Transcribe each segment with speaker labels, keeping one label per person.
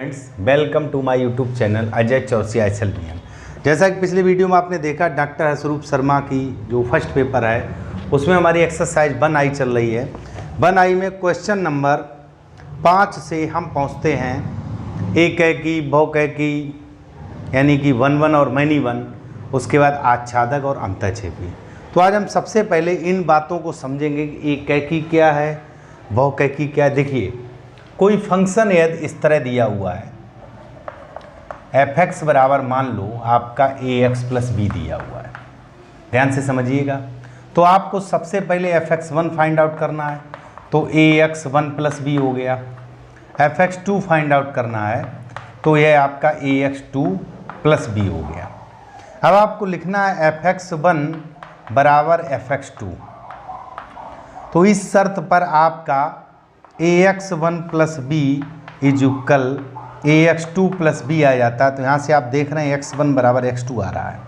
Speaker 1: Friends, welcome to my YouTube channel Ajay Chaurasia SLBM। जैसा कि पिछले वीडियो में आपने देखा, डॉक्टर हर्षरूप शर्मा की जो फर्स्ट पेपर है उसमें हमारी एक्सरसाइज 1I चल रही है। 1I में क्वेश्चन नंबर 5 से हम पहुंचते हैं एकैकी, बहुकैकी यानी कि 1-1 और मैनी 1, उसके बाद आच्छादक और अंतःक्षेपी। तो आज हम सबसे पहले इन बातों को समझेंगे कि एकैकी क्या है, बहुकैकी क्या है। देखिए, कोई फंक्शन यदि इस तरह दिया हुआ है f(x) बराबर मान लो आपका ax + b दिया हुआ है, ध्यान से समझिएगा। तो आपको सबसे पहले f(x1) फाइंड आउट करना है, तो ax1 + b हो गया। f(x2) फाइंड आउट करना है, तो यह आपका ax2 + b हो गया। अब आपको लिखना है f(x1) बराबर f(x2). तो इस शर्त पर आपका ax1 + b = ax2 + b आ जाता है। तो यहाँ से आप देख रहे हैं x1 बराबर x2 आ रहा है।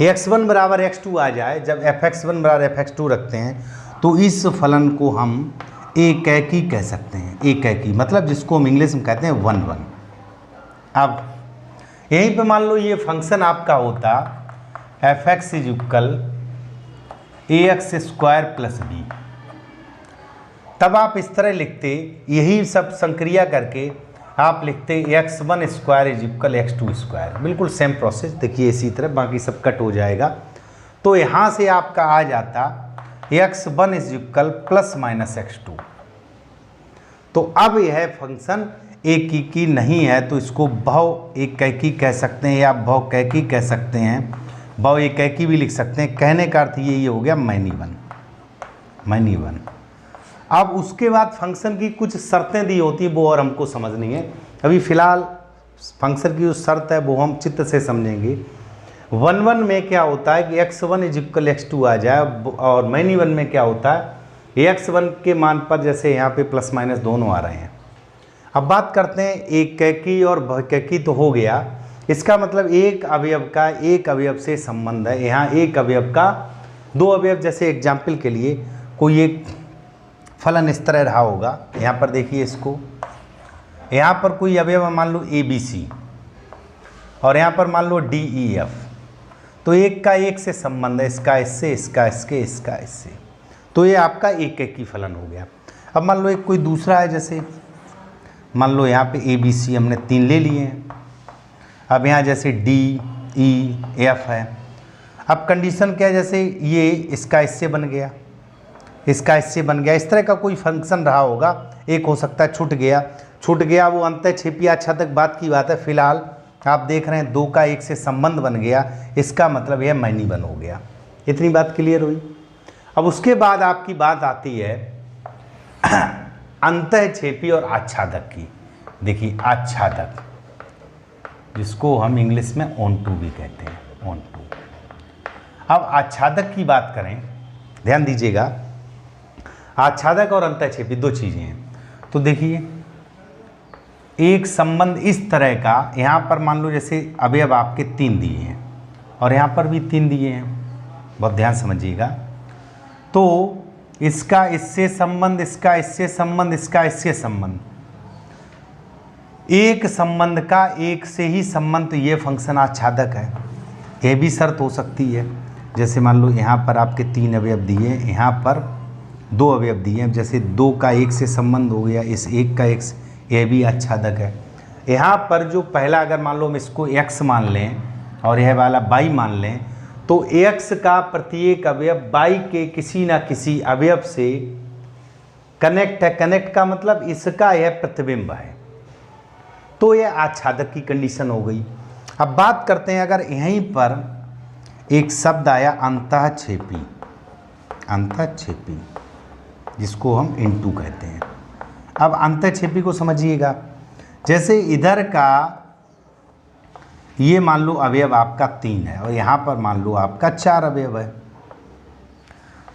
Speaker 1: x1 बराबर x2 आ जाए, जब fx1 बराबर fx2 रखते हैं तो इस फलन को हम एकैकी कह सकते हैं। एकैकी मतलब जिसको हम इंग्लिश में कहते हैं 1-1। अब यहीं पे मान लो ये फंक्शन आपका होता f(x) = ax² + b, तब आप इस तरह लिखते, यही सब संक्रिया करके आप लिखते x1² = x2²। बिल्कुल सेम प्रोसेस। देखिए इसी तरह बाकी सब कट हो जाएगा। तो यहाँ से आपका आ जाता x1 = ± x2। तो अब यह फंक्शन एकैकी नहीं है, तो इसको बहु-एकैकी कह सकते हैं या बहुकैकी कह सकते हैं, बहु-एकैकी भी लिख सकते हैं। कहने का अर्थ ये हो गया मैनी 1। अब उसके बाद फंक्शन की कुछ शर्तें दी होती है, वो और हमको समझनी है। अभी फ़िलहाल फंक्शन की जो शर्त है वो हम चित्त से समझेंगे। 1-1 में क्या होता है कि x1 = x2 आ जाए, और मैनी 1 में क्या होता है x1 के मान पर जैसे यहाँ पे ± दोनों आ रहे हैं। अब बात करते हैं एकैकी और बहुकैकी। तो हो गया, इसका मतलब एक अवयव का एक अवयव से संबंध है। यहाँ एक अवयव का दो अवयव, जैसे एग्जाम्पल के लिए कोई एक फलन इस तरह रहा होगा। यहाँ पर देखिए, इसको यहाँ पर कोई अवयव मान लो ABC और यहाँ पर मान लो DEF। तो एक का एक से संबंध है, इसका इससे, इसका इसके, इसका इससे। तो ये आपका एकैकी फलन हो गया। अब मान लो एक कोई दूसरा है, जैसे मान लो यहाँ पे ABC हमने 3 ले लिए हैं। अब यहाँ जैसे DEF है। अब कंडीशन क्या है, जैसे ये इसका इससे बन गया, इसका इससे बन गया। इस तरह का कोई फंक्शन रहा होगा। एक हो सकता है छूट गया वो अंतःक्षेपी आच्छादक बात की बात है। फिलहाल आप देख रहे हैं 2 का 1 से संबंध बन गया, इसका मतलब यह मैनी 1 हो गया। इतनी बात क्लियर हुई। अब उसके बाद आपकी बात आती है अंतःक्षेपी और आच्छादक की। देखिए आच्छादक, जिसको हम इंग्लिश में ऑनटू भी कहते हैं, ऑनटू। अब आच्छादक की बात करें, ध्यान दीजिएगा, आच्छादक और अंतःक्षेपी 2 चीज़ें हैं। तो देखिए एक संबंध इस तरह का, यहाँ पर मान लो जैसे अवयव आपके 3 दिए हैं और यहाँ पर भी 3 दिए हैं, बहुत ध्यान समझिएगा। तो इसका इससे संबंध, इसका इससे संबंध, इसका इससे संबंध, एक संबंध का एक से ही संबंध, तो ये फंक्शन आच्छादक है। यह भी शर्त हो सकती है। जैसे मान लो यहाँ पर आपके 3 अवयव दिए, यहाँ पर 2 अवयव दिए हैं, जैसे 2 का 1 से संबंध हो गया, इस 1 का 1 से, यह भी आच्छादक है। यहाँ पर जो पहला, अगर मान लो हम इसको x मान लें और यह वाला y मान लें, तो x का प्रत्येक अवयव y के किसी ना किसी अवयव से कनेक्ट है। कनेक्ट का मतलब इसका यह प्रतिबिंब है, तो यह आच्छादक की कंडीशन हो गई। अब बात करते हैं, अगर यहीं पर एक शब्द आया अंतःक्षेपी, अंतःक्षेपी जिसको हम इनटू कहते हैं। अब अंतःक्षेपी को समझिएगा, जैसे इधर का ये मान लो अवयव आपका 3 है और यहाँ पर मान लो आपका 4 अवयव है।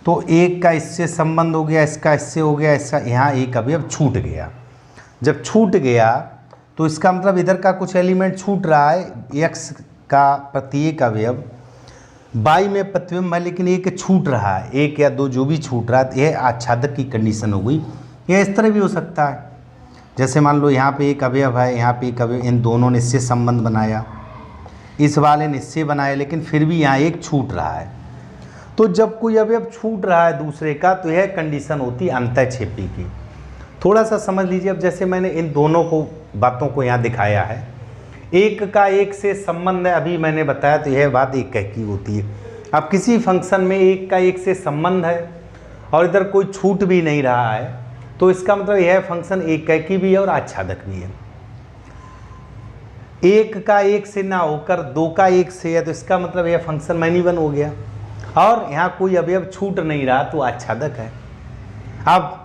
Speaker 1: तो एक का इससे संबंध हो गया, इसका इससे हो गया, इसका यहाँ एक अवयव छूट गया। जब छूट गया तो इसका मतलब इधर का कुछ एलिमेंट छूट रहा है। x का प्रत्येक अवयव y में प्रतिबिंब है, लेकिन एक छूट रहा है, 1 या 2 जो भी छूट रहा है, यह आच्छादक की कंडीशन हो गई। यह इस तरह भी हो सकता है। जैसे मान लो यहाँ पे एक अवयव है, यहाँ पे एक अवयव, इन दोनों ने इससे संबंध बनाया, इस वाले ने इससे बनाया, लेकिन फिर भी यहाँ एक छूट रहा है। तो जब कोई अवयव छूट रहा है दूसरे का, तो यह कंडीशन होती है अंतःक्षेपी की। थोड़ा सा समझ लीजिए, अब जैसे मैंने इन दोनों को बातों को यहाँ दिखाया है, एक का एक से संबंध है, अभी मैंने बताया, तो यह बात एक की होती है। अब किसी फंक्शन में एक का एक से संबंध है और इधर कोई छूट भी नहीं रहा है, तो इसका मतलब यह फंक्शन एक की भी है और आच्छादक भी है। एक का एक से ना होकर दो का एक से है, तो इसका मतलब यह फंक्शन मैनिवन हो गया। और यहाँ कोई अवयव छूट नहीं रहा तो आच्छादक है। अब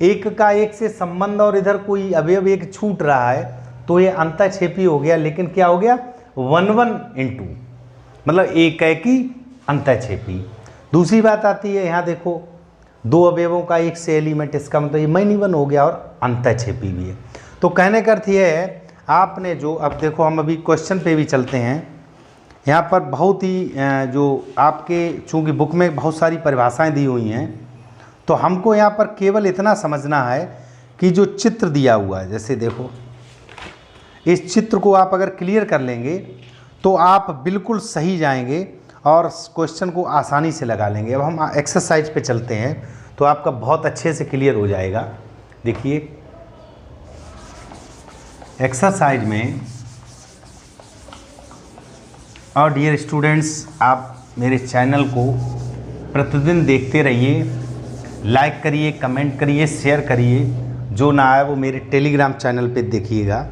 Speaker 1: एक का एक से संबंध और इधर कोई अवयव एक छूट रहा है, तो ये अंतःक्षेपी हो गया। लेकिन क्या हो गया, 1-1 × मतलब एक की अंतःक्षेपी। दूसरी बात आती है, यहाँ देखो दो अवयवों का एक से एलिमेंट, इसका मतलब ये मैनिवन हो गया और अंतःक्षेपी भी है। तो कहने का अर्थ ये है, आपने जो, अब देखो हम अभी क्वेश्चन पे भी चलते हैं। यहाँ पर बहुत ही जो आपके, चूँकि बुक में बहुत सारी परिभाषाएं दी हुई हैं, तो हमको यहाँ पर केवल इतना समझना है कि जो चित्र दिया हुआ है, जैसे देखो इस चित्र को आप अगर क्लियर कर लेंगे तो आप बिल्कुल सही जाएंगे और क्वेश्चन को आसानी से लगा लेंगे। अब हम एक्सरसाइज पे चलते हैं तो आपका बहुत अच्छे से क्लियर हो जाएगा। देखिए एक्सरसाइज में, और डियर स्टूडेंट्स, आप मेरे चैनल को प्रतिदिन देखते रहिए, लाइक करिए, कमेंट करिए, शेयर करिए। जो ना आए वो मेरे टेलीग्राम चैनल पे देखिएगा,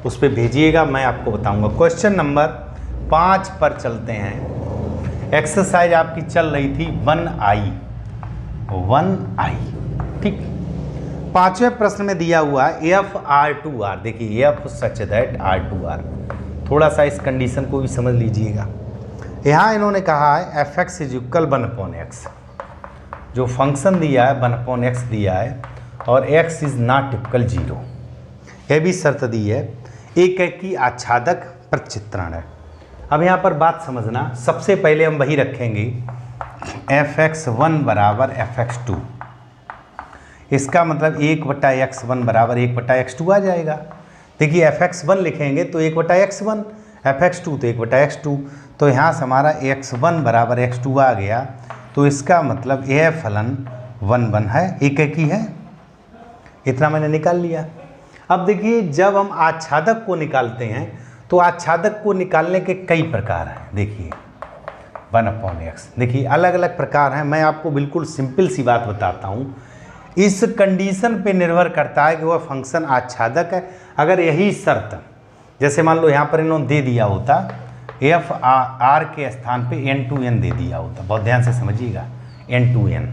Speaker 1: उस पर भेजिएगा, मैं आपको बताऊंगा। क्वेश्चन नंबर 5 पर चलते हैं। एक्सरसाइज आपकी चल रही थी 1I, ठीक। 5वें प्रश्न में दिया हुआ है F(R)(2)R। देखिए F सच दैट R(2)R। थोड़ा सा इस कंडीशन को भी समझ लीजिएगा। यहाँ इन्होंने कहा है fx = 1/x, जो फंक्शन दिया है 1/x दिया है और x ≠ 0, यह भी शर्त दी है। एक की आच्छादक प्रचित्रण है। अब यहाँ पर बात समझना, सबसे पहले हम वही रखेंगे fx1 = fx2। इसका मतलब 1/x1 = 1/x2 आ जाएगा। देखिए fx1 लिखेंगे तो 1/x1, fx2 तो 1/x2, तो यहाँ से हमारा x1 = x2 आ गया। तो इसका मतलब यह फलन 1 है, एक ही है। इतना मैंने निकाल लिया। अब देखिए जब हम आच्छादक को निकालते हैं तो आच्छादक को निकालने के कई प्रकार हैं। देखिए 1/x, देखिए अलग अलग प्रकार हैं। मैं आपको बिल्कुल सिंपल सी बात बताता हूँ। इस कंडीशन पे निर्भर करता है कि वह फंक्शन आच्छादक है। अगर यही शर्त, जैसे मान लो यहाँ पर इन्होंने दे दिया होता f(r) के स्थान पे n(2n) दे दिया होता, बहुत ध्यान से समझिएगा, n(2n).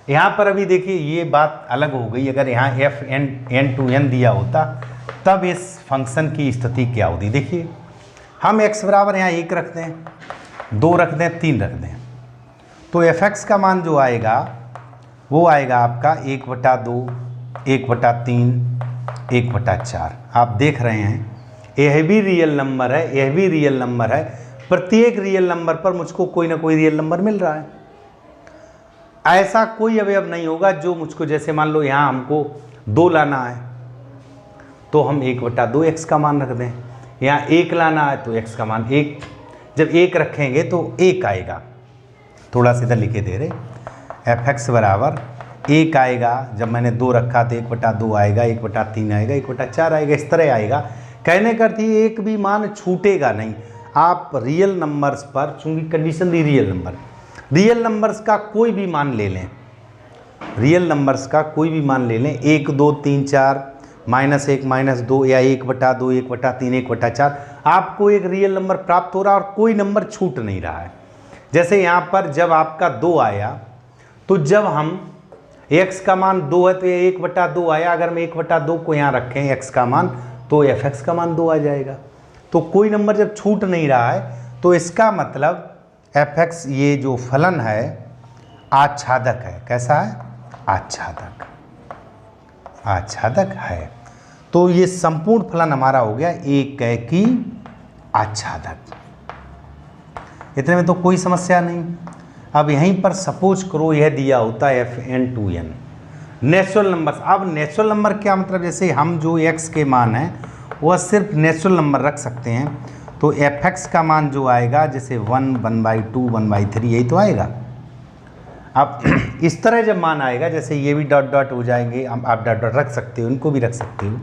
Speaker 1: यहाँ पर अभी देखिए ये बात अलग हो गई। अगर यहाँ n(2n) दिया होता तब इस फंक्शन की स्थिति क्या होती। देखिए हम x बराबर यहाँ 1 रख दें, 2 रख दें, 3 रख दें, तो fx का मान जो आएगा वो आएगा आपका 1/2, 1/3, 1/4। आप देख रहे हैं यह भी रियल नंबर है, यह भी रियल नंबर है। प्रत्येक रियल नंबर पर मुझको कोई ना कोई रियल नंबर मिल रहा है। ऐसा कोई अवयव नहीं होगा जो मुझको, जैसे मान लो यहाँ हमको 2 लाना है तो हम 1/2x का मान रख दें, यहाँ 1 लाना है तो x का मान 1, जब 1 रखेंगे तो 1 आएगा। थोड़ा सा इधर लिखे दे रहे, fx बराबर 1 आएगा। जब मैंने 2 रखा तो 1/2 आएगा, 1/3 आएगा, 1/4 आएगा, इस तरह आएगा। कहने का अर्थ ये एक भी मान छूटेगा नहीं। आप रियल नंबर्स पर, चूंकि कंडीशन दी रियल नंबर्स का कोई भी मान ले लें, रियल नंबर्स का कोई भी मान ले लें, 1, 2, 3, 4, -1, -2 या 1/2, 1/3, 1/4, आपको एक रियल नंबर प्राप्त हो रहा है और कोई नंबर छूट नहीं रहा है। जैसे यहाँ पर जब आपका 2 आया तो जब हम x का मान 2 है तो ये 1/2 आया। अगर मैं 1/2 को यहाँ रखें x का मान तो fx का मान 2 आ जाएगा। तो कोई नंबर जब छूट नहीं रहा है तो इसका मतलब fx ये जो फलन है आच्छादक है। कैसा है? आच्छादक, आच्छादक है। तो ये संपूर्ण फलन हमारा हो गया एक की आच्छादक। इतने में तो कोई समस्या नहीं। अब यहीं पर सपोज करो यह दिया होता है fn2n, नेचुरल नंबर। अब नेचुरल नंबर क्या मतलब, जैसे हम जो x के मान है वह सिर्फ नेचुरल नंबर रख सकते हैं, तो fx का मान जो आएगा जैसे 1, 1/2, 1/3 यही तो आएगा। अब इस तरह जब मान आएगा, जैसे ये भी डॉट डॉट हो जाएंगे, आप डॉट डॉट रख सकते हो, इनको भी रख सकते हो,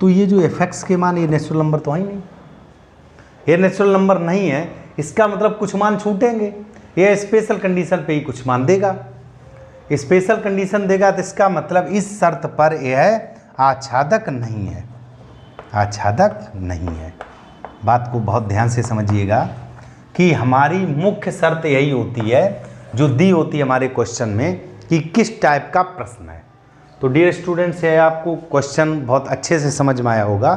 Speaker 1: तो ये जो fx के मान ये नेचुरल नंबर तो है ही नहीं, ये नेचुरल नंबर नहीं है। इसका मतलब कुछ मान छूटेंगे, ये स्पेशल कंडीशन पे ही कुछ मान देगा, स्पेशल कंडीशन देगा, तो इसका मतलब इस शर्त पर यह आच्छादक नहीं है, आच्छादक नहीं है। बात को बहुत ध्यान से समझिएगा कि हमारी मुख्य शर्त यही होती है जो दी होती है हमारे क्वेश्चन में कि किस टाइप का प्रश्न है। तो डियर स्टूडेंट्स, ये आपको क्वेश्चन बहुत अच्छे से समझ में आया होगा।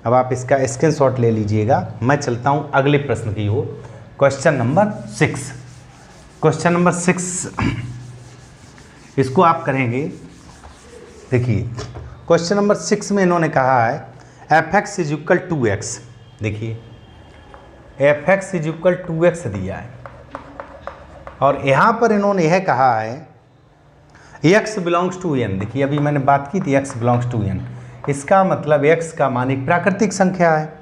Speaker 1: अब आप इसका स्क्रीनशॉट ले लीजिएगा। मैं चलता हूँ अगले प्रश्न की ओर, क्वेश्चन नंबर 6। क्वेश्चन नंबर 6 इसको आप करेंगे। देखिए क्वेश्चन नंबर 6 में इन्होंने कहा है fx = 2x। देखिए fx = 2x दिया है, और यहाँ पर इन्होंने यह कहा है x बिलोंग्स टू n। देखिए अभी मैंने बात की थी x बिलोंग्स टू n, इसका मतलब x का मान एक प्राकृतिक संख्या है,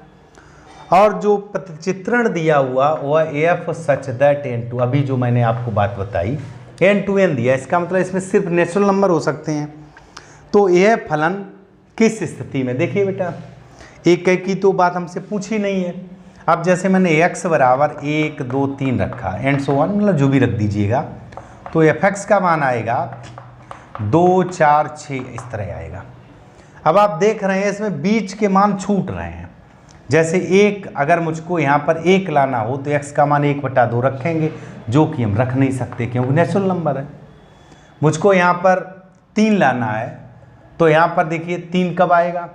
Speaker 1: और जो प्रतिचित्रण दिया हुआ वह f सच दैट n2, अभी जो मैंने आपको बात बताई n2n दिया, इसका मतलब इसमें सिर्फ नेचुरल नंबर हो सकते हैं। तो यह फलन किस स्थिति में, देखिए बेटा एक की तो बात हमसे पूछी नहीं है। अब जैसे मैंने x बराबर 1, 2, 3 रखा एंड सो ऑन, मतलब जो भी रख दीजिएगा, तो fx का मान आएगा 2, 4, 6 इस तरह आएगा। अब आप देख रहे हैं इसमें बीच के मान छूट रहे हैं। जैसे 1 अगर मुझको यहाँ पर 1 लाना हो तो x का मान 1/2 रखेंगे, जो कि हम रख नहीं सकते क्योंकि नेचुरल नंबर है। मुझको यहाँ पर 3 लाना है, तो यहाँ पर देखिए 3 कब आएगा,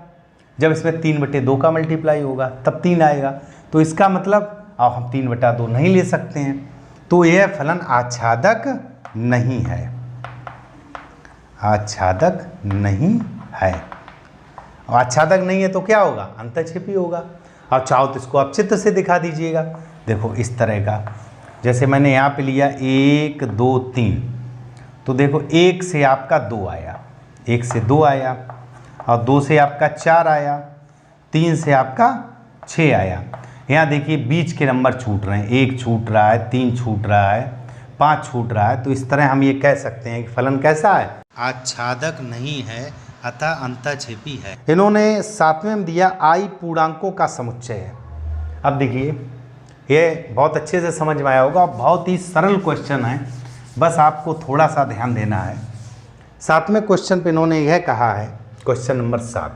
Speaker 1: जब इसमें 3/2 का मल्टीप्लाई होगा तब 3 आएगा। तो इसका मतलब अब हम 3/2 नहीं ले सकते हैं, तो यह फलन आच्छादक नहीं है, आच्छादक नहीं है। आच्छादक नहीं है तो क्या होगा, अंतःक्षेपी होगा। अब चाहो तो इसको आप चित्र से दिखा दीजिएगा। देखो इस तरह का, जैसे मैंने यहाँ पे लिया 1, 2, 3, तो देखो 1 से आपका 2 आया, 1 से 2 आया, और 2 से आपका 4 आया, 3 से आपका 6 आया। यहाँ देखिए बीच के नंबर छूट रहे हैं, 1 छूट रहा है, 3 छूट रहा है, 5 छूट रहा है। तो इस तरह हम ये कह सकते हैं कि फलन कैसा है, आच्छादक नहीं है, अतः अंतःक्षेपी है। इन्होंने 7वें में दिया i पूर्णांकों का समुच्चय है। अब देखिए ये बहुत अच्छे से समझ में आया होगा, बहुत ही सरल क्वेश्चन है, बस आपको थोड़ा सा ध्यान देना है। 7वें क्वेश्चन पे इन्होंने यह कहा है, क्वेश्चन नंबर 7।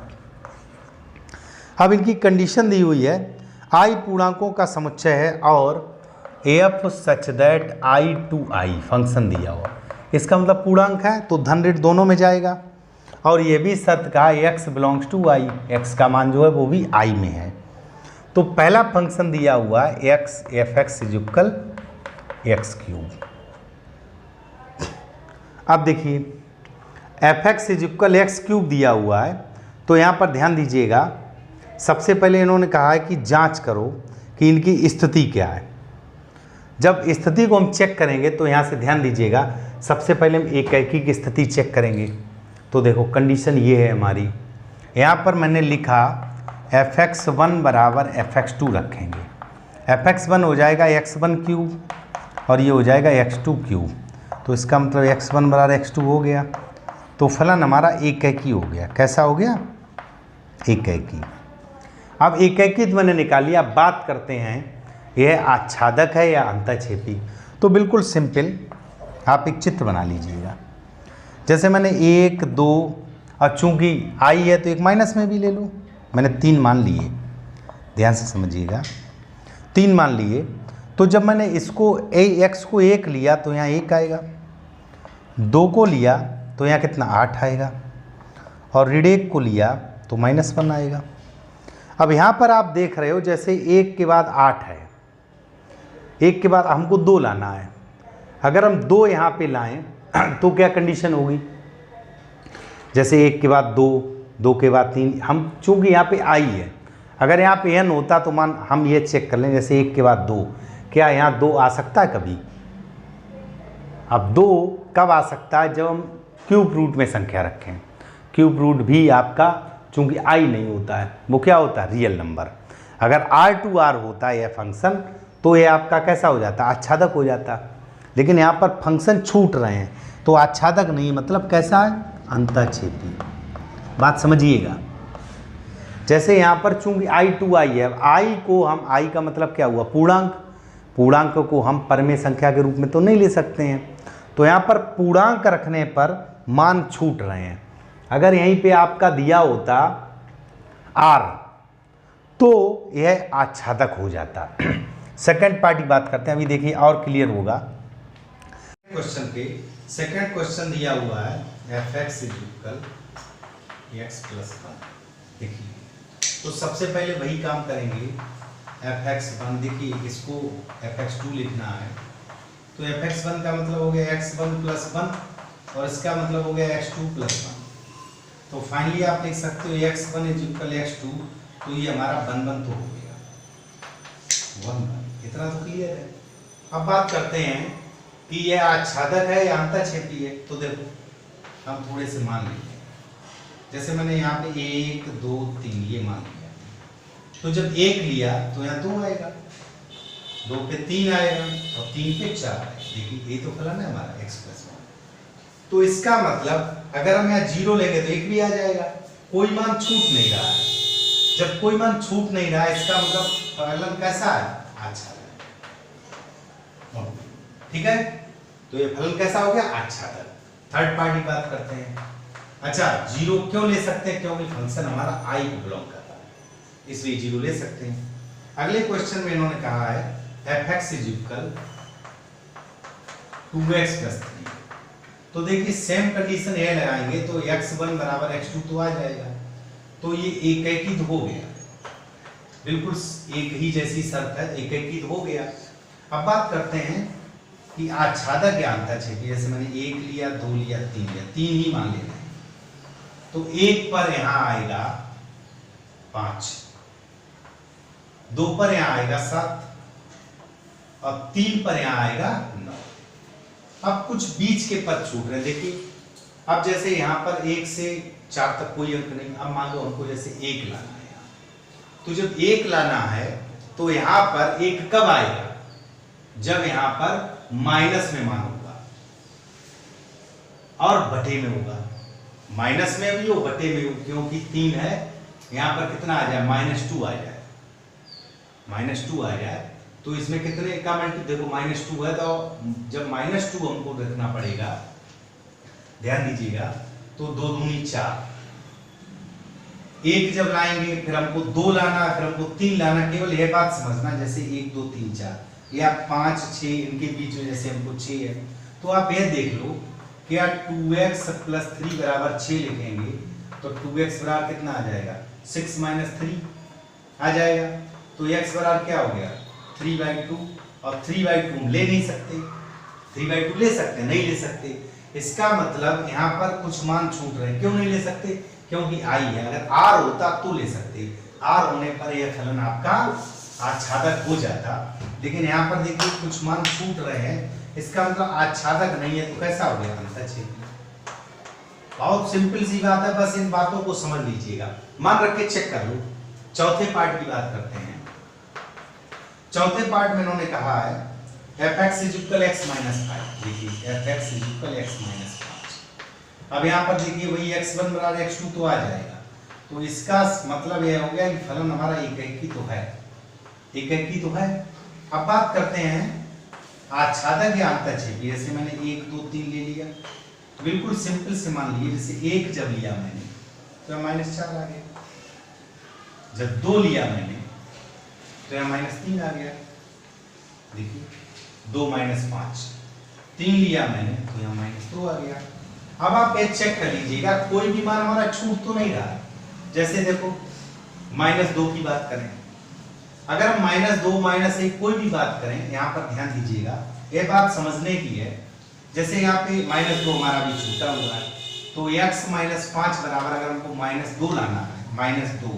Speaker 1: अब इनकी कंडीशन दी हुई है i पूर्णांकों का समुच्चय है और f such that i to i function दिया हुआ। इसका मतलब पूर्णांक है तो धन ऋण दोनों में जाएगा, और ये भी सत्य कहा x belongs to i, x का मान जो है वो भी i में है। तो पहला फंक्शन दिया हुआ है x fx = x³। अब देखिए fx = x³ दिया हुआ है, तो यहाँ पर ध्यान दीजिएगा। सबसे पहले इन्होंने कहा है कि जांच करो कि इनकी स्थिति क्या है। जब स्थिति को हम चेक करेंगे तो यहाँ से ध्यान दीजिएगा, सबसे पहले हम एकाकी की स्थिति चेक करेंगे। तो देखो कंडीशन ये है हमारी, यहाँ पर मैंने लिखा fx1 बराबर fx2 रखेंगे, fx1 हो जाएगा x1³ और ये हो जाएगा x2³। तो इसका मतलब x1 बराबर x2 हो गया, तो फलन हमारा एकाकी हो गया। कैसा हो गया, एकाकी। अब एकाकी तो मैंने निकाल लिया। अब बात करते हैं यह आच्छादक है या अंतःक्षेपी। तो बिल्कुल सिंपल, आप एक चित्र बना लीजिएगा। जैसे मैंने 1, 2 और चूंकि i है तो एक माइनस में भी ले लूँ। मैंने 3 मान लिए, ध्यान से समझिएगा, 3 मान लिए। तो जब मैंने इसको x को 1 लिया तो यहाँ 1 आएगा, 2 को लिया तो यहाँ कितना 8 आएगा, और ऋण 1 को लिया तो -1 आएगा। अब यहाँ पर आप देख रहे हो जैसे 1 के बाद 8 है, 1 के बाद हमको 2 लाना है। अगर हम 2 यहाँ पे लाएं तो क्या कंडीशन होगी, जैसे 1 के बाद 2, 2 के बाद 3, हम चूँकि यहाँ पे i है, अगर यहाँ पे n होता तो मान हम ये चेक कर लें, जैसे 1 के बाद 2, क्या यहाँ 2 आ सकता है कभी। अब 2 कब आ सकता है, जब हम क्यूब रूट में संख्या रखें। क्यूब रूट भी आपका चूंकि आई नहीं होता है, वो क्या होता है, रियल नंबर। अगर R2R होता है यह फंक्शन तो ये आपका कैसा हो जाता, आच्छादक हो जाता। लेकिन यहाँ पर फंक्शन छूट रहे हैं तो आच्छादक नहीं, मतलब कैसा है, अंतःक्षेपी। बात समझिएगा। जैसे यहाँ पर चूंकि I2I है, आई को हम, आई का मतलब क्या हुआ, पूर्णांक। पूर्णांक को हम परमेय संख्या के रूप में तो नहीं ले सकते हैं, तो यहाँ पर पूर्णांक रखने पर मान छूट रहे हैं। अगर यहीं पे आपका दिया होता R तो यह आच्छादक हो जाता। सेकंड पार्ट की बात करते हैं, अभी देखिए और क्लियर होगा। क्वेश्चन पे सेकंड क्वेश्चन दिया हुआ है f(x) = x + 1। देखिए तो सबसे पहले वही काम करेंगे, f(x1), देखिए इसको f(x2) लिखना है, तो f(x1) का मतलब हो गया x1 + 1 और इसका मतलब हो गया x2 + 1। तो फाइनली आप लिख सकते हो x1 = x2, तो ये हमारा 1 तो हो गया 1। इतना तो क्लियर है। अब बात करते हैं कि यह आच्छादक है या अंतःक्षेपी है। तो देखो हम थोड़े से मान लेते हैं, जैसे मैंने यहाँ पे 1 2 3 ये मान लिया, तो जब 1 लिया तो यहाँ 2 आएगा, 2 पे 3 आएगा और 3 पे 4 आएगा। देखिए ये तो फलन है हमारा x + 1। तो इसका मतलब अगर हम यहाँ 0 लेंगे तो 1 भी आ जाएगा, कोई मान छूट नहीं रहा है। जब कोई मान छूट नहीं रहा है इसका मतलब फलन कैसा है, आच्छादक। ठीक है, तो ये फलन कैसा हो गया, आच्छादक। थर्ड पार्ट की बात करते हैं। अच्छा 0 क्यों ले सकते हैं, क्योंकि फंक्शन हमारा I को बिलोंग करता है, इसलिए 0 ले सकते हैं। अगले क्वेश्चन में इन्होंने कहा है f(x) = 2x + 3। तो देखिए सेम कंडीशन ये लगाएंगे तो x1 = x2 तो आ जाएगा, तो ये एकीकृत हो गया, बिल्कुल एक ही जैसी शर्त है, एकीकृत हो गया। अब बात करते हैं कि आच्छादक या अंतःक्षेपी। जैसे मैंने 1 लिया, 2 लिया, 3 लिया, 3 ही मान लेना है, तो 1 पर यहाँ आएगा 5, 2 पर यहाँ आएगा 7 और 3 पर यहाँ आएगा 9। अब कुछ बीच के पद छूट रहे हैं। देखिए अब जैसे यहाँ पर 1 से 4 तक कोई अंक नहीं, अब मान लो हमको जैसे 1 लाना है यहाँ, तो जब 1 लाना है तो यहाँ पर 1 कब आएगा, जब यहाँ पर माइनस में मान होगा और बटे में होगा, माइनस में भी हो बटे में हो, क्योंकि 3 है, यहाँ पर कितना आ जाए, -2 आ जाए, -2 आ जाए, तो इसमें कितने का मल्टी, देखो -2 है, तो जब -2 हमको रखना पड़ेगा, ध्यान दीजिएगा, तो 2 दूनी 4, 1 जब लाएंगे फिर हमको 2 लाना, फिर हमको 3 लाना। केवल यह बात समझना, जैसे 1 2 3 4 या 5 6 इनके बीच में जैसे हमको 6 है, तो आप यह देख लो क्या 2x + 3 = 6 लिखेंगे तो 2x बराबर कितना आ जाएगा, 6 - 3 आ जाएगा। तो x बराबर क्या हो गया, 3/2, और 3/2 हम ले नहीं सकते, 3/2 ले सकते नहीं ले सकते। इसका मतलब यहाँ पर कुछ मान छूट रहे हैं। क्यों नहीं ले सकते, क्योंकि I है। अगर R होता तो ले सकते, R होने पर यह फलन आपका आच्छादक हो जाता, लेकिन यहाँ पर देखिए कुछ मान छूट रहे हैं, इसका मतलब आच्छादक नहीं है, तो कैसा हो गया, अंतःक्षेपी। बहुत सिंपल सी बात है, बस इन बातों को समझ लीजिएगा, मान रख के चेक कर लो। चौथे पार्ट की बात करते हैं। चौथे पार्ट में इन्होंने कहा है f(x) = x - 5। देखिए f(x) = x - 5। अब यहाँ पर देखिए वही x1 = x2 तो आ जाएगा, तो इसका मतलब यह हो गया कि फलन हमारा एकीकृत तो है, एकीकृत तो है। अब बात करते हैं आच्छादक या अंतःक्षेपी। जैसे मैंने 1 2 3 ले लिया, बिल्कुल सिंपल से मान लीजिए, जैसे 1 जब लिया मैंने तो -4 आ गया, जब 2 लिया मैंने तो यहाँ -3 आ गया। देखिए 2 - 5, 3 लिया मैंने तो यहाँ -2 आ गया। अब आप ये चेक कर लीजिएगा, कोई भी मान हमारा छूट तो नहीं रहा। जैसे देखो -2 की बात करें, अगर हम -2 -1 कोई भी बात करें, यहाँ पर ध्यान दीजिएगा, ये बात समझने की है। जैसे यहाँ पे -2 हमारा भी छूटा हुआ है, तो x - 5 बराबर अगर हमको -2 लाना है, -2,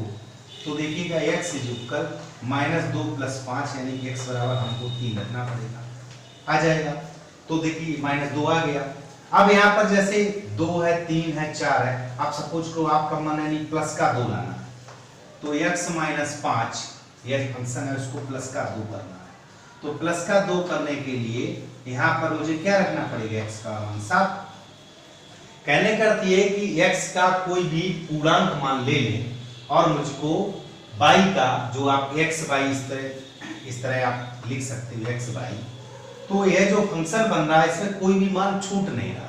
Speaker 1: तो देखिएगा x = -2 + 5 यानी x बराबर हमको 3 रखना पड़ेगा, आ जाएगा। तो देखिए -2 आ गया। अब यहाँ पर जैसे 2 है, 3 है, 4 है, आप सपोज करो आपका मन है नहीं प्लस का 2 लाना है, तो x माइनस 5 यह फंक्शन है, उसको प्लस का 2 करना है। तो प्लस का 2 करने के लिए यहाँ पर मुझे क्या रखना पड़ेगा, x का मान 7। कहने का अर्थ ये कि x का कोई भी पूर्णांक मान ले लें और मुझको y का जो आप x y इस तरह आप लिख सकते हो x y, तो यह जो फंक्शन बन रहा है इसमें कोई भी मान छूट नहीं रहा।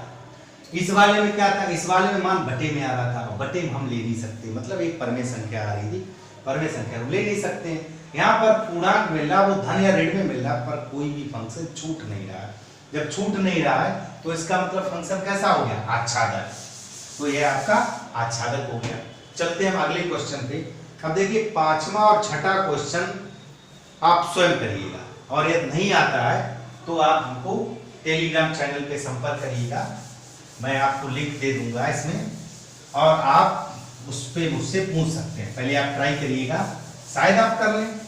Speaker 1: इस वाले में क्या था, इस वाले में मान बटे में आ रहा था, बटे में हम ले नहीं सकते, मतलब एक परमेय संख्या आ रही थी, परमेय संख्या ले नहीं सकते हैं। यहाँ पर पूर्णांक मिल रहा, वो धन या ऋण में मिल रहा, पर कोई भी फंक्शन छूट नहीं रहा है। जब छूट नहीं रहा है तो इसका मतलब फंक्शन कैसा हो गया, आच्छादक। तो यह आपका आच्छादक हो गया। चलते हैं हम अगले क्वेश्चन पे। अब देखिए पांचवा और छठा क्वेश्चन आप स्वयं करिएगा, और यदि नहीं आता है तो आप हमको टेलीग्राम चैनल पे संपर्क करिएगा, मैं आपको लिंक दे दूंगा इसमें, और आप उस पे मुझसे पूछ सकते हैं। पहले आप ट्राई करिएगा, शायद आप कर लें,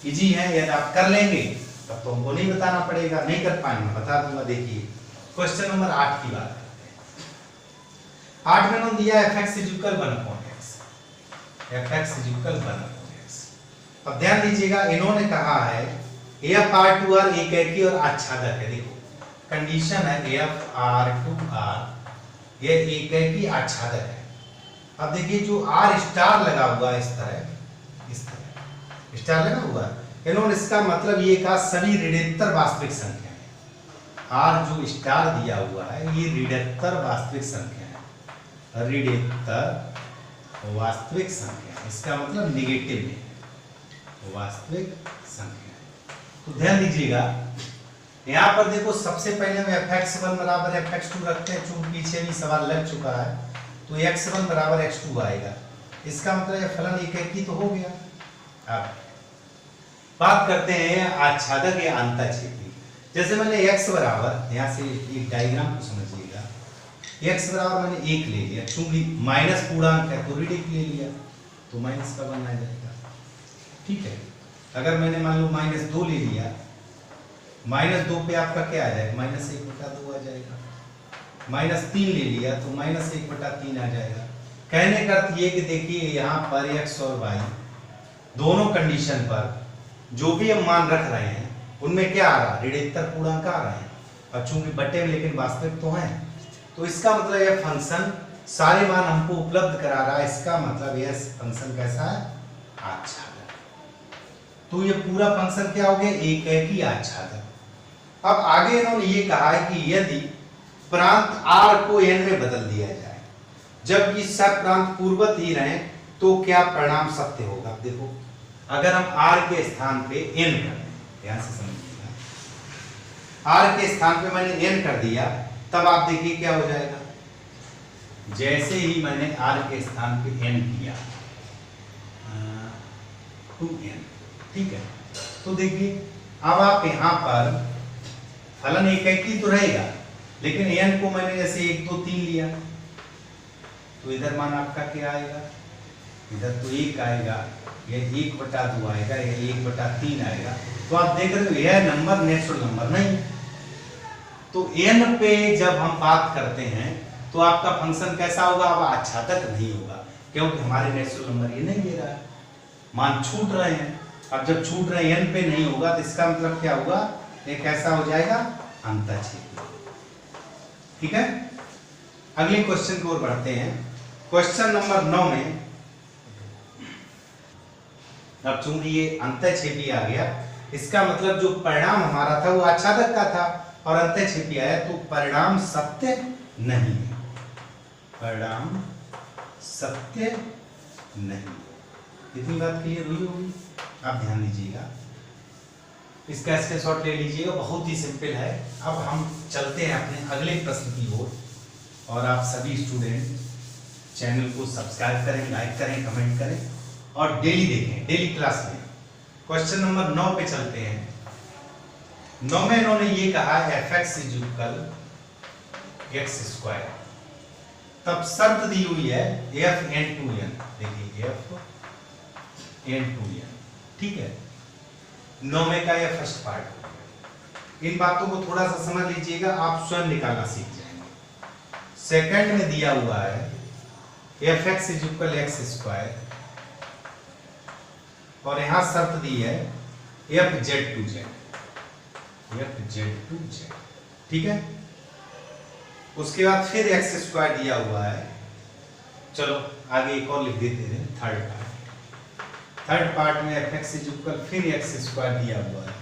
Speaker 1: इजी है। यदि आप कर लेंगे तब तो हमको नहीं बताना पड़ेगा, नहीं कर पाएंगे बता दूंगा। देखिए क्वेश्चन नंबर 8 की बात करते हैं। 8 में उन्होंने दिया fx equal 1/x, fx equal 1/x। अब ध्यान दीजिएगा, इन्होंने कहा है FR2R एकैकी और आच्छादक है। देखो कंडीशन है FR2R ये एकैकी आच्छादक है। अब देखिए जो R स्टार लगा हुआ है इस तरह स्टार लगा हुआ है, इन्होंने इसका मतलब ये कहा सभी ऋणोत्तर वास्तविक संख्या है। R जो स्टार दिया हुआ है ये ऋणोत्तर वास्तविक संख्या है, ऋणोत्तर वास्तविक संख्या, इसका मतलब निगेटिव में वास्तविक संख्या। तो ध्यान दीजिएगा यहाँ पर देखो, सबसे पहले हम fx1 बराबर fx2 रखते हैं, चूंकि पीछे भी सवाल लग चुका है, तो x1 बराबर x2 आएगा। इसका मतलब यह फलन एकैकी तो हो गया। अब बात करते हैं आच्छादक या अंतःछेदी। जैसे मैंने x बराबर, यहाँ से एक डायग्राम को समझिएगा, x बराबर मैंने 1 ले लिया, चूंकि माइनस पूर्णांक है तो ऋण 1 ले लिया, तो माइनस का बनना जाएगा। ठीक है, अगर मैंने मान लो -2 ले लिया, -2 पे आपका क्या आ जाएगा, -1/2 आ जाएगा। -3 ले लिया तो -1/3 आ जाएगा। कहने का अर्थ ये कि देखिए यहाँ पर x और y दोनों कंडीशन पर जो भी हम मान रख रहे हैं उनमें क्या आ रहा है, ऋणोत्तर पूर्णांक आ रहे हैं, और चूंकि बटे में लेकिन वास्तविक तो हैं, तो इसका मतलब यह फंक्शन सारे मान हमको उपलब्ध करा रहा है। इसका मतलब यह फंक्शन कैसा है, आच्छादक। तो ये पूरा फंक्शन क्या हो गया, एकैकी आच्छादक। अब आगे इन्होंने ये कहा है कि यदि प्रांत r को n में बदल दिया जाए, जबकि सब प्रांत पूर्ववत ही रहे, तो क्या परिणाम सत्य होगा। देखो अगर हम r के स्थान पे n कर दें, ध्यान से समझिएगा, r के स्थान पे मैंने n कर दिया, तब आप देखिए क्या हो जाएगा। जैसे ही मैंने r के स्थान पे n किया 2n, ठीक है, तो देखिए अब आप यहाँ पर फलन एकैकी तो रहेगा, लेकिन n को मैंने जैसे 1 2 3 लिया, तो इधर मान आपका क्या आएगा, इधर तो 1 आएगा, यह 1/2 आएगा, यह 1/3 आएगा। तो आप देख रहे हो यह नंबर नेचुरल नंबर नहीं। तो n पे जब हम बात करते हैं तो आपका फंक्शन कैसा होगा, अब आच्छादक नहीं होगा, क्योंकि हमारे नेचुरल नंबर ये नहीं दे रहा है, मान छूट रहे हैं। अब जब छूट रहे n पे नहीं होगा तो इसका मतलब क्या होगा, ये कैसा हो जाएगा, अंतःछेदी। ठीक है, अगले क्वेश्चन की ओर बढ़ते हैं। क्वेश्चन नंबर 9 में अब चूंकि ये अंतःछेदी आ गया, इसका मतलब जो परिणाम हमारा था वो आच्छादक का था, और अंतःछेदी आया तो परिणाम सत्य नहीं है, परिणाम सत्य नहीं। इतनी बात क्लियर हुई होगी, आप ध्यान दीजिएगा, इसका स्क्रीनशॉट ले लीजिएगा, बहुत ही सिंपल है। अब हम चलते हैं अपने अगले प्रश्न की ओर, और आप सभी स्टूडेंट चैनल को सब्सक्राइब करें, लाइक करें, कमेंट करें, और डेली देखें, डेली क्लास में। क्वेश्चन नंबर 9 पे चलते हैं। 9 में इन्होंने ये कहा fx इक्वल x², तब शर्त दी हुई है fn2n, देखिए fn2n, ठीक है। 9 में का यह फर्स्ट पार्ट। इन बातों को थोड़ा सा समझ लीजिएगा, आप स्वयं निकालना सीख जाएंगे। सेकंड में दिया हुआ है f x is equal x square, और यहां शर्त दी है f z to z, f z to z, ठीक है। उसके बाद फिर एक्स स्क्वायर दिया हुआ है। चलो आगे एक और लिख देते हैं, थर्ड पार्ट में एफ एक्स इज इक्वल फिर एक्स स्क्वायर दिया हुआ है,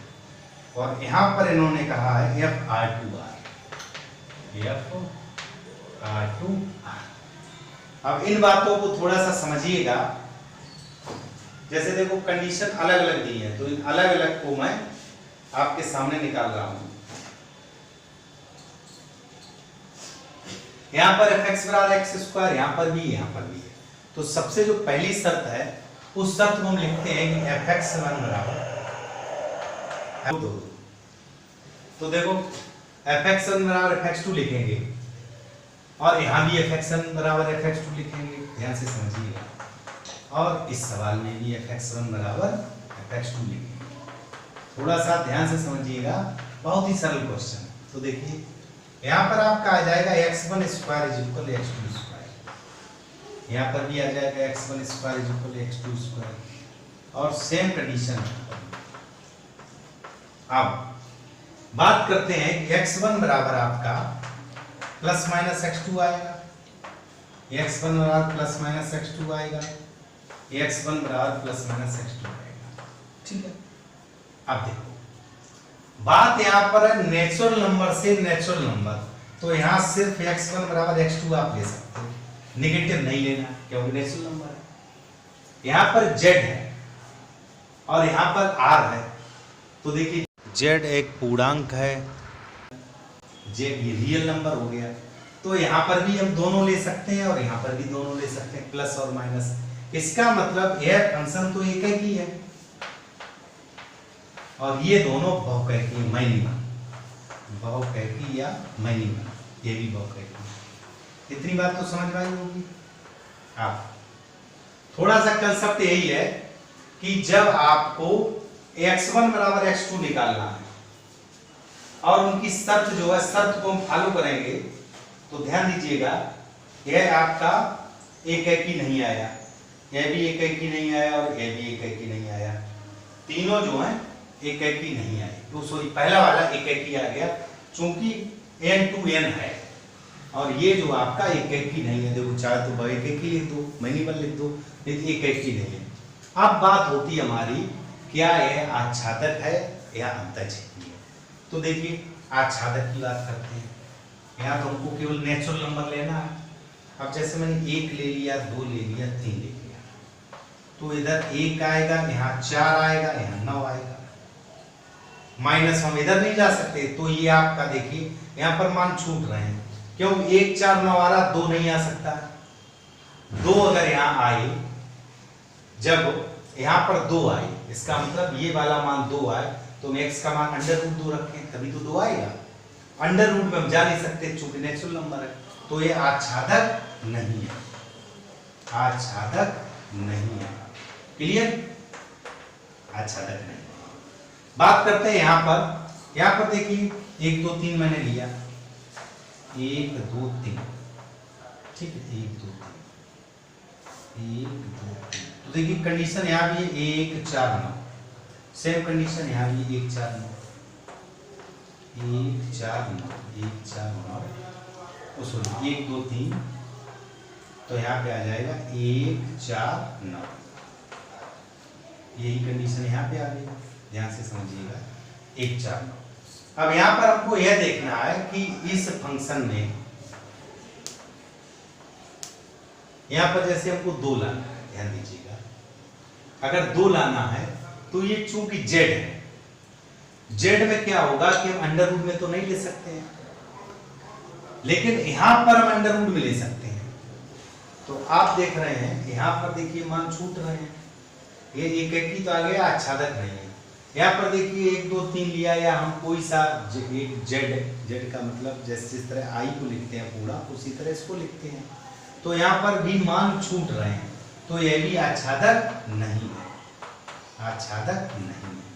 Speaker 1: और यहां पर इन्होंने कहा है f r to r, f r to r. अब इन बातों को थोड़ा सा समझिएगा। जैसे देखो कंडीशन अलग अलग दी है, तो इन अलग अलग को मैं आपके सामने निकाल रहा हूं। यहां पर एफ एक्स बराबर एक्स स्क्वायर, यहां पर भी है। तो सबसे जो पहली शर्त है उस शर्त को हम लिखते हैं कि एफ एक्स वन बराबर, तो देखो एफ एक्स वन बराबर एफ एक्स टू लिखेंगे, और यहां भी एफ एक्स वन बराबर एफ एक्स टू लिखेंगे, ध्यान से समझिएगा। और इस सवाल में भी एफ एक्स वन बराबर एफ एक्स टू लिखेंगे। थोड़ा सा ध्यान से समझिएगा, बहुत ही सरल क्वेश्चन। तो देखिए यहाँ पर आपका आ जाएगा x one square is equal x two square, यहाँ पर भी आ जाएगा x one square is equal x two square, और सेम कंडीशन। अब बात करते हैं कि एक्स वन बराबर आपका प्लस माइनस एक्स टू आएगा, एक्स वन बराबर प्लस माइनस एक्स टू आएगा, एक्स वन बराबर प्लस माइनस एक्स टू आएगा, ठीक है। अब देखो बात यहाँ पर है नेचुरल नंबर से नेचुरल नंबर, तो यहाँ सिर्फ एक्स वन बराबर एक्स टू आप ले सकते हो, निगेटिव नहीं लेना क्योंकि नेचुरल नंबर है। यहाँ पर जेड है और यहाँ पर आर है, तो देखिए जेड एक पूर्णांक है, जेड ये रियल नंबर हो गया, तो यहाँ पर भी हम दोनों ले सकते हैं और यहाँ पर भी दोनों ले सकते हैं, प्लस और माइनस। इसका मतलब यह फंक्शन तो एक ही है, और ये दोनों बहुकैकी मैनिमा, बहुकैकी या मैनिमा, ये भी बहुकैकी। इतनी बात तो समझ में आई होगी। आप थोड़ा सा कंसेप्ट यही है कि जब आपको x1 बराबर x2 निकालना है और उनकी शर्त जो है, शर्त को हम फॉलो करेंगे, तो ध्यान दीजिएगा यह आपका एक ही नहीं आया, यह भी एक ही नहीं आया और यह भी एक ही नहीं आया, तीनों जो है एक ही नहीं आए। तो सॉरी पहला वाला एक ही आ गया, चूंकि n to n है, और ये जो आपका एक ही नहीं है। देखो चाहे तो एक ही लिख दो, मैनिमल लिख दो, लेकिन एक ही नहीं है। अब बात होती है हमारी, क्या यह आच्छादक है या अंतःछेदी है। तो देखिए आच्छादक की बात करते हैं, यहाँ तो हमको केवल नेचुरल नंबर लेना है। अब जैसे मैंने एक ले लिया, दो ले लिया, तीन ले लिया, तो इधर एक आएगा, यहाँ चार आएगा, यहाँ 9 आएगा। माइनस हम इधर नहीं जा सकते, तो ये आपका देखिए यहाँ पर मान छूट रहे हैं, क्यों 1 4 9 आ रहा, 2 नहीं आ सकता। 2 अगर यहाँ आए, जब यहाँ पर 2 आए, इसका मतलब ये वाला मान 2 आए, तो x का मान अंडर रूट 2 रखें, तभी तो 2 आएगा। अंडर रूट में हम जा नहीं सकते चूंकि नेचुरल नंबर है, तो ये आच्छादक नहीं है, आच्छादक नहीं है। क्लियर? आच्छादक नहीं। बात करते हैं यहाँ पर देखिए 1 2 3 मैंने लिया, 1 2 3, ठीक है, 1 2 3, 1 2 3। तो देखिए कंडीशन यहाँ भी है 1 4 9, सेम कंडीशन यहाँ भी 1 4 9, 1 4 9, 1 4 9, तो सॉरी 1 2 3, तो यहाँ पे आ जाएगा 1 4 9, यही कंडीशन यहाँ पे आ गई, ध्यान से समझिएगा 1 4 9। अब यहां पर हमको यह देखना है कि इस फंक्शन में यहां पर जैसे हमको 2 लाना है, ध्यान दीजिएगा, अगर 2 लाना है तो ये चूंकि z है, z में क्या होगा कि हम अंडर रूट में तो नहीं ले सकते हैं, लेकिन यहां पर हम अंडर रूट में ले सकते हैं। तो आप देख रहे हैं यहां पर देखिए मान छूट रहे हैं, ये एक ही तो आ गया, आच्छादक नहीं है। यहाँ पर देखिए 1 2 3 लिया, या हम कोई सा एक जेड का मतलब जैसे जिस तरह आई को लिखते हैं पूरा, उसी तरह इसको लिखते हैं, तो यहाँ पर भी मान छूट रहे हैं, तो यह भी आच्छादक नहीं है, आच्छादक नहीं है।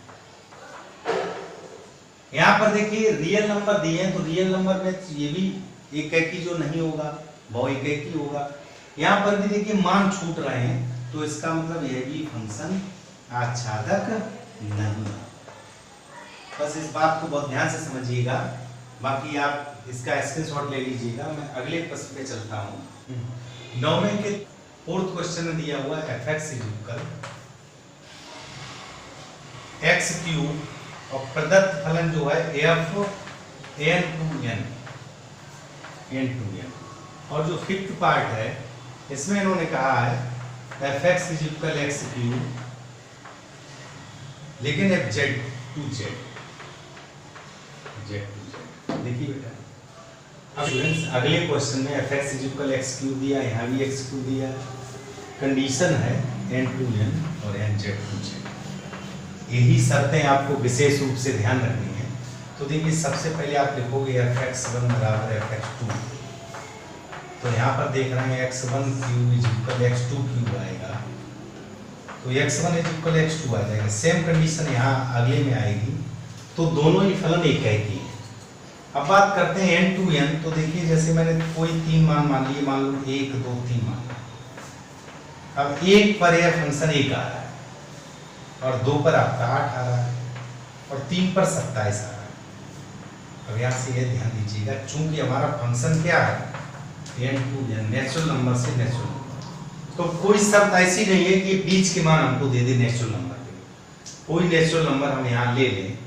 Speaker 1: यहाँ पर देखिए रियल नंबर दिए हैं, तो रियल नंबर में ये भी एकाकी जो नहीं होगा वो एकाकी होगा। यहाँ पर भी देखिए मान छूट रहे हैं, तो इसका मतलब यह भी फंक्शन आच्छादक नहीं है। बस इस बात को बहुत ध्यान से समझिएगा, बाकी आप इसका स्क्रीनशॉट ले लीजिएगा। मैं अगले प्रश्न पे चलता हूँ। 9वें के 4th क्वेश्चन में दिया हुआ है f(x) x क्यूब और प्रदत्त फलन जो है f n2n और जो 5th पार्ट है इसमें इन्होंने कहा है f(x) x क्यूब, लेकिन f z to z देखिए बेटा। अब स्टूडेंट्स अगले क्वेश्चन में f(x) x क्यूब दिया, यहाँ भी x क्यूब दिया, कंडीशन है n2n और nz to z। यही शर्तें आपको विशेष रूप से ध्यान रखनी है। तो देखिए सबसे पहले आप लिखोगे f(x1) बराबर f(x2), तो यहाँ पर देख रहे हैं x1 क्यूब x2 क्यूब आएगा, तो x1 x2 आ जाएगा। सेम कंडीशन यहाँ अगले में आएगी, तो दोनों ही फलन एक है कि। अब बात करते हैं n2n, तो देखिए जैसे मैंने कोई 3 मान मान लिए, मान लो 1 2 3 मान। अब 1 पर यह फंक्शन 1 आ रहा है और 2 पर आपका 8 आ रहा है और 3 पर 27 आ रहा है। अब यहाँ से यह ध्यान दीजिएगा, चूंकि हमारा फंक्शन क्या है n2n, नेचुरल नंबर से नेचुरल नंबर, तो कोई शर्त ऐसी नहीं है कि बीच के मान हमको दे दे नेचुरल नंबर के। कोई नेचुरल नंबर हम यहाँ ले लें,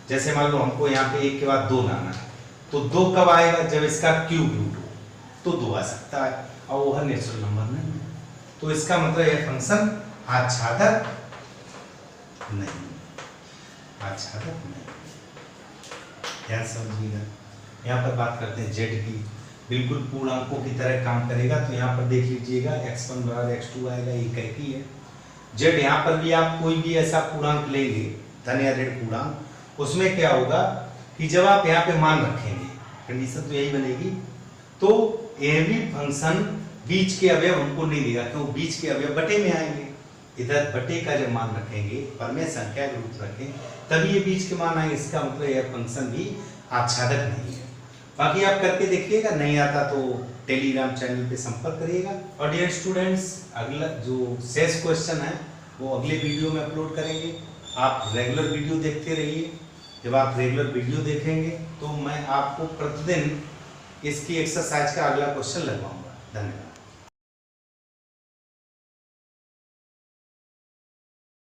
Speaker 1: जैसे मान लो हमको यहाँ पे 1 के बाद 2 लाना है, तो 2 कब आएगा? जब इसका क्यूब रूट हो तो 2 आ सकता है, और वो है नेचुरल नंबर नहीं है। तो इसका मतलब यह फंक्शन आच्छादक नहीं, आच्छादक नहीं। ध्यान समझिएगा। यहाँ पर बात करते हैं z की, बिल्कुल पूर्णांकों की तरह काम करेगा। तो यहाँ पर देख लीजिएगा x1 बराबर x2 आएगा, एकाकी है। z यहाँ पर भी आप कोई भी ऐसा पूर्णांक लेंगे, धन या ऋण पूर्णांक, उसमें क्या होगा कि जब आप यहाँ पे मान रखेंगे, कंडीशन तो यही बनेगी, तो यह भी फंक्शन बीच के अवयव हमको नहीं देगा, क्यों? बीच के अवयव बटे में आएंगे। इधर बटे का जब मान रखेंगे, परमेय संख्या के रूप रखें, तभी ये बीच के मान आएंगे। इसका मतलब यह फंक्शन भी आच्छादक नहीं है। बाकी आप करके देखिएगा, नहीं आता तो टेलीग्राम चैनल पे संपर्क करिएगा। और डियर स्टूडेंट्स, अगला जो शेष क्वेश्चन है वो अगले वीडियो में अपलोड करेंगे। आप रेगुलर वीडियो देखते रहिए। जब आप रेगुलर वीडियो देखेंगे तो मैं आपको प्रतिदिन इसकी एक्सरसाइज का अगला क्वेश्चन लगवाऊंगा। धन्यवाद।